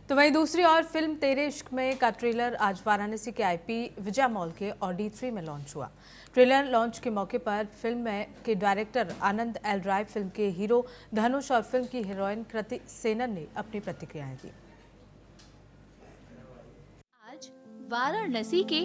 तो वहीं दूसरी ओर फिल्म तेरे इश्क में का ट्रेलर आज वाराणसी के आईपी विजय मॉल के ऑडी 3 में लॉन्च हुआ। ट्रेलर लॉन्च के मौके पर फिल्म के डायरेक्टर आनंद एल राय, फिल्म के हीरो धनुष और फिल्म की हीरोइन कृति सेनन ने अपनी प्रतिक्रियाएं दी। आज वाराणसी के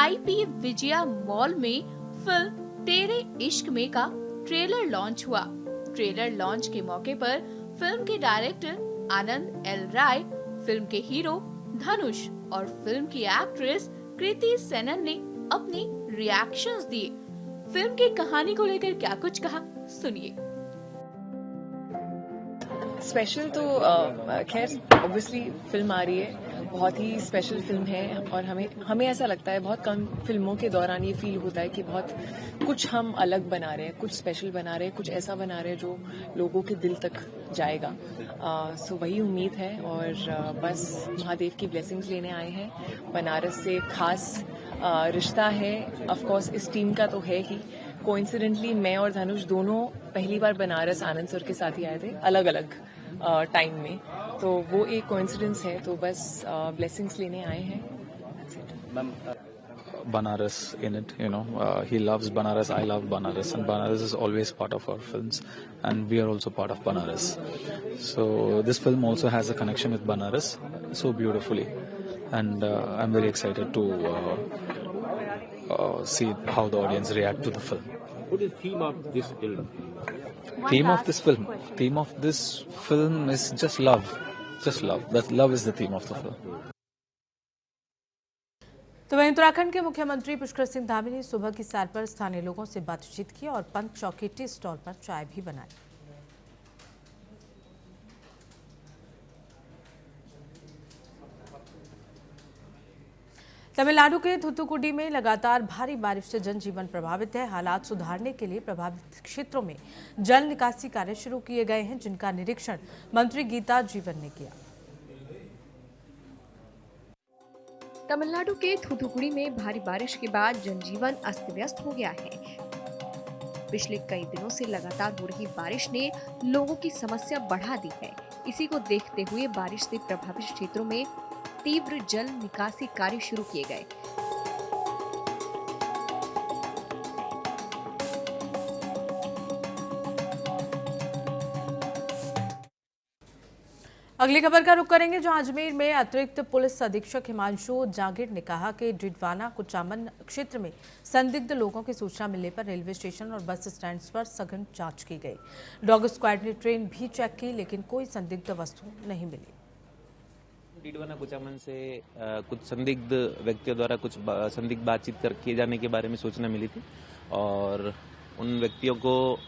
आईपी विजया मॉल में फिल्म तेरे इश्क में का ट्रेलर लॉन्च हुआ। ट्रेलर लॉन्च के मौके पर फिल्म के डायरेक्टर आनंद एल राय, फिल्म के हीरो धनुष और फिल्म की एक्ट्रेस कृति सेनन ने अपने रिएक्शंस दिए। फिल्म की कहानी को लेकर क्या कुछ कहा, सुनिए। स्पेशल तो खैर ऑब्वियसली फिल्म आ रही है, बहुत ही स्पेशल फिल्म है और हमें ऐसा लगता है बहुत कम फिल्मों के दौरान ये फील होता है कि बहुत कुछ हम अलग बना रहे हैं, कुछ स्पेशल बना रहे हैं, कुछ ऐसा बना रहे हैं जो लोगों के दिल तक जाएगा। सो वही उम्मीद है और बस महादेव की ब्लेसिंग्स लेने आए हैं। बनारस से खास रिश्ता है, ऑफ कोर्स इस टीम का तो है ही। कोइंसिडेंटली मैं और धनुष दोनों पहली बार बनारस आनंद सर के साथ ही आए थे, अलग अलग टाइम में, तो वो एक कोइंसिडेंस है। तो बस ब्लेसिंग्स लेने आए हैं। Banaras in it, he loves Banaras, I love Banaras, and Banaras is always part of our films, and we are also part of Banaras. So this film also has a connection with Banaras so beautifully, and I'm very excited to see how the audience react to the film. What is the theme of this film? Theme of this film is just love. That love is the theme of the film. तो वहीं उत्तराखंड के मुख्यमंत्री पुष्कर सिंह धामी ने सुबह की सैर पर स्थानीय लोगों से बातचीत की और पंच चौकी टी स्टॉल पर चाय भी बनाई। तमिलनाडु के थूथुकुडी में लगातार भारी बारिश से जनजीवन प्रभावित है। हालात सुधारने के लिए प्रभावित क्षेत्रों में जल निकासी कार्य शुरू किए गए हैं, जिनका निरीक्षण मंत्री गीता जीवन ने किया। तमिलनाडु के थूथुकुडी में भारी बारिश के बाद जनजीवन अस्त व्यस्त हो गया है। पिछले कई दिनों से लगातार हो रही बारिश ने लोगों की समस्या बढ़ा दी है। इसी को देखते हुए बारिश से प्रभावित क्षेत्रों में तीव्र जल निकासी कार्य शुरू किए गए। अगली खबर का रुख करेंगे, जहां अजमेर में अतिरिक्त पुलिस अधीक्षक हिमांशु जागीर ने कहा कि डिडवाना कुचामन क्षेत्र में संदिग्ध लोगों की सूचना मिलने पर रेलवे स्टेशन और बस स्टैंड पर सघन जांच की गई। डॉग स्क्वाड ने ट्रेन भी चेक की, लेकिन कोई संदिग्ध वस्तु नहीं मिली। डिडवाना कुचामन से कुछ संदिग्ध व्यक्तियों द्वारा कुछ संदिग्ध बातचीत किए जाने के बारे में सूचना मिली थी और उन व्यक्तियों को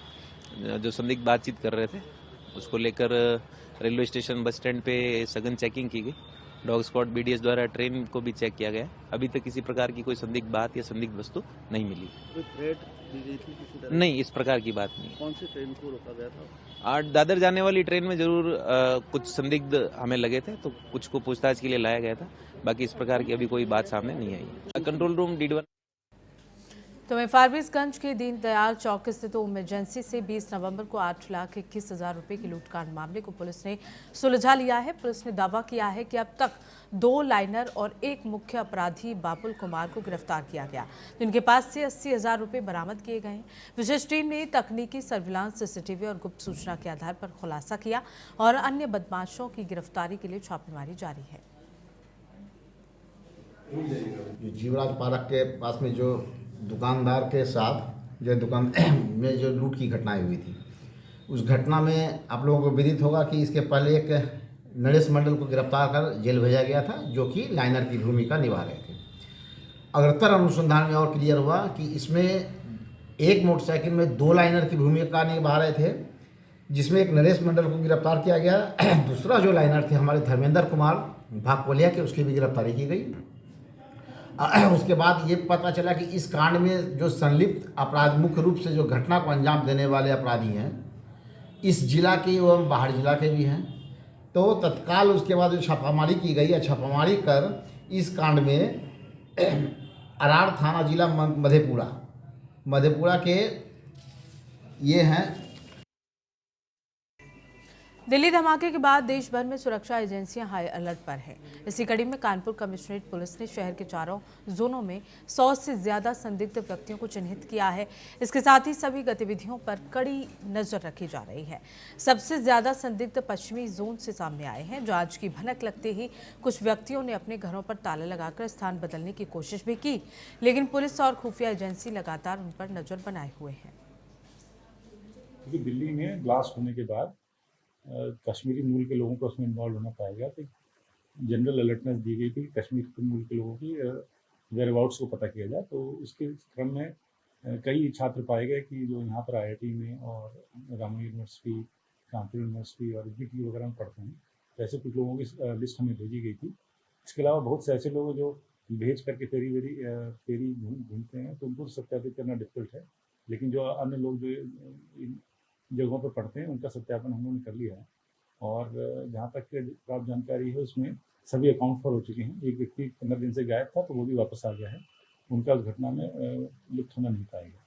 जो संदिग्ध बातचीत कर रहे थे उसको लेकर रेलवे स्टेशन बस स्टैंड पे सघन चेकिंग की गई। डॉग स्क्वाड बीडीएस द्वारा ट्रेन को भी चेक किया गया। अभी तक किसी प्रकार की कोई संदिग्ध बात या संदिग्ध वस्तु नहीं मिली। थ्रेट दी गई थी किसी तरह? नहीं, इस प्रकार की बात नहीं। कौन सी ट्रेन को रोका गया था? दादर जाने वाली ट्रेन में जरूर कुछ संदिग्ध हमें लगे थे, तो कुछ को पूछताछ के लिए लाया गया था। बाकी इस प्रकार की अभी कोई बात सामने नहीं आई। Control room Didwana. तो वहीं फारबिसगंज के दीनदयाल चौक स्थित होम एजेंसी से 20 नवंबर को 8,21,000 रुपए की लूटकांड मामले को पुलिस ने सुलझा लिया है। पुलिस ने दावा किया है कि अब तक 2 लाइनर और 1 मुख्य अपराधी बाबुल कुमार को गिरफ्तार किया गया, जिनके पास से 80,000 रुपए बरामद किए गए हैं। विशेष टीम ने तकनीकी सर्विलांस, सीसीटीवी और गुप्त सूचना के आधार पर खुलासा किया और अन्य बदमाशों की गिरफ्तारी के लिए छापेमारी जारी है। जीवराज पार्क के पास में जो दुकानदार के साथ जो दुकान में जो लूट की घटनाएं हुई थी, उस घटना में आप लोगों को विदित होगा कि इसके पहले एक नरेश मंडल को गिरफ्तार कर जेल भेजा गया था, जो कि लाइनर की भूमिका निभा रहे थे। अग्रतर अनुसंधान में और क्लियर हुआ कि इसमें एक मोटरसाइकिल में 2 लाइनर की भूमिका निभा रहे थे, जिसमें एक नरेश मंडल को गिरफ्तार किया गया। दूसरा जो लाइनर थे हमारे धर्मेंद्र कुमार भागकोलिया के, उसकी भी गिरफ्तारी की गई। उसके बाद ये पता चला कि इस कांड में जो संलिप्त अपराध, मुख्य रूप से जो घटना को अंजाम देने वाले अपराधी हैं, इस जिला के एवं बाहर जिला के भी हैं। तो तत्काल उसके बाद जो छापामारी की गई है, छापामारी कर इस कांड में अराड़ थाना जिला मधेपुरा के ये हैं। दिल्ली धमाके के बाद देश भर में सुरक्षा एजेंसियां हाई अलर्ट पर हैं। इसी कड़ी में कानपुर कमिश्नरेट पुलिस ने शहर के चारों जोनों में 100 से ज्यादा संदिग्ध व्यक्तियों को चिन्हित किया है। इसके साथ ही सभी गतिविधियों पर कड़ी नजर रखी जा रही है। सबसे ज्यादा संदिग्ध पश्चिमी जोन से सामने आए हैं। जांच की भनक लगते ही कुछ व्यक्तियों ने अपने घरों पर ताला लगाकर स्थान बदलने की कोशिश भी की, लेकिन पुलिस और खुफिया एजेंसी लगातार उन पर नजर बनाए हुए हैं। दिल्ली में ब्लास्ट होने के बाद कश्मीरी मूल के लोगों को उसमें इन्वॉल्व होना पाएगा, तो जनरल अलर्टनेस दी गई थी कि कश्मीर के मूल के लोगों की वेयरअबाउट्स को पता किया जाए। तो उसके क्रम में कई छात्र पाए गए कि जो यहाँ पर IIT में और रामू यूनिवर्सिटी, कानपुर यूनिवर्सिटी और BTU वगैरह में पढ़ते हैं, तो ऐसे कुछ लोगों की लिस्ट हमें भेजी गई थी। इसके अलावा बहुत से ऐसे लोग जो भेज करके फेरी घूमते हैं, तो उनको सत्यापित करना डिफिकल्ट है, लेकिन जो अन्य लोग जो जगहों पर पढ़ते हैं उनका सत्यापन हम लोगों ने कर लिया है। और जहाँ तक प्राप्त जानकारी है उसमें सभी अकाउंट फॉर हो चुके हैं। एक व्यक्ति 15 दिन से गायब था, तो वो भी वापस आ गया है। उनका उस घटना में लिप्त होना नहीं पाएगा।